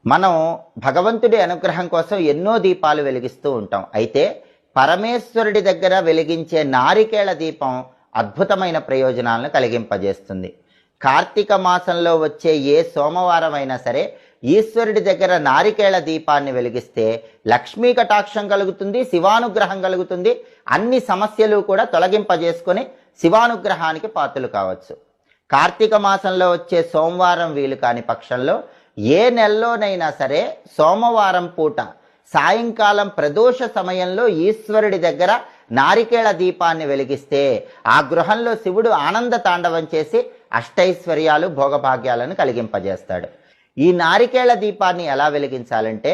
మనం భగవంతుడి అనుగ్రహం కోసం ఎన్నో దీపాలు వెలిగిస్తూ ఉంటాం. అయితే పరమేశ్వరుడి దగ్గర వెలిగించే నారికేళ దీపం అద్భుతమైన ప్రయోజనాలను కలిగింపజేస్తుంది. కార్తీక మాసంలో వచ్చే ఏ సోమవారం అయినా సరే ఈశ్వరుడి దగ్గర నారికేళ దీపాన్ని వెలిగిస్తే లక్ష్మీ కటాక్షం కలుగుతుంది, శివానుగ్రహం కలుగుతుంది. అన్ని సమస్యలు కూడా తొలగింపజేసుకొని శివానుగ్రహానికి పాత్రలు కావచ్చు. కార్తీక మాసంలో వచ్చే సోమవారం వీలు కాని పక్షంలో ఏ నెలలోనైనా సరే సోమవారం పూట సాయంకాలం ప్రదోష సమయంలో ఈశ్వరుడి దగ్గర నారికేళ దీపాన్ని వెలిగిస్తే ఆ గృహంలో శివుడు ఆనంద తాండవం చేసి అష్టైశ్వర్యాలు భోగభాగ్యాలను కలిగింపజేస్తాడు. ఈ నారికేళ దీపాన్ని ఎలా వెలిగించాలంటే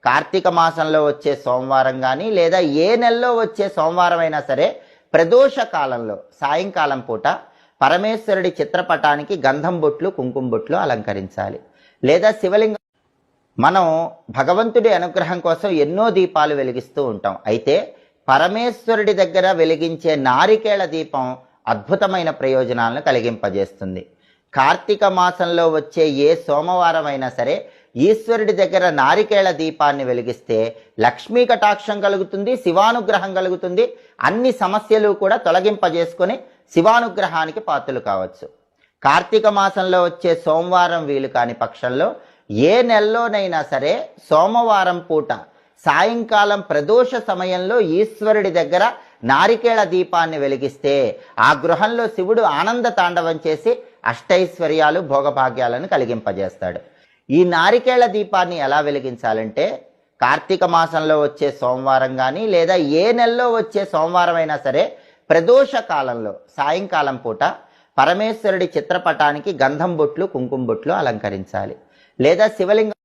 కార్తీక మాసంలో వచ్చే సోమవారం కానీ లేదా ఏ నెలలో వచ్చే సోమవారం అయినా సరే ప్రదోష కాలంలో సాయంకాలం పూట పరమేశ్వరుడి చిత్రపటానికి గంధం బొట్లు, కుంకుమ బొట్లు అలంకరించాలి. లేదా శివలింగం. మనం భగవంతుడి అనుగ్రహం కోసం ఎన్నో దీపాలు వెలిగిస్తూ ఉంటాం. అయితే పరమేశ్వరుడి దగ్గర వెలిగించే నారికేళ దీపం అద్భుతమైన ప్రయోజనాలను కలిగింపజేస్తుంది. కార్తీక మాసంలో వచ్చే ఏ సోమవారం అయినా సరే ఈశ్వరుడి దగ్గర నారికేళ దీపాన్ని వెలిగిస్తే లక్ష్మీ కటాక్షం కలుగుతుంది, శివానుగ్రహం కలుగుతుంది. అన్ని సమస్యలు కూడా తొలగింపజేసుకొని శివానుగ్రహానికి పాత్రలు కావచ్చు. కార్తీక మాసంలో వచ్చే సోమవారం వీలు కాని పక్షంలో ఏ నెలలోనైనా సరే సోమవారం పూట సాయంకాలం ప్రదోష సమయంలో ఈశ్వరుడి దగ్గర నారికేళ దీపాన్ని వెలిగిస్తే ఆ గృహంలో శివుడు ఆనంద తాండవం చేసి అష్టైశ్వర్యాలు భోగభాగ్యాలను కలిగింపజేస్తాడు. ఈ నారికేళ దీపాన్ని ఎలా వెలిగించాలంటే కార్తీక మాసంలో వచ్చే సోమవారం కానీ లేదా ఏ నెలలో వచ్చే సోమవారం అయినా సరే ప్రదోష కాలంలో సాయంకాలం పూట పరమేశ్వరుడి చిత్రపటానికి గంధం బొట్లు, కుంకుమ బొట్లు అలంకరించాలి. లేదా శివలింగం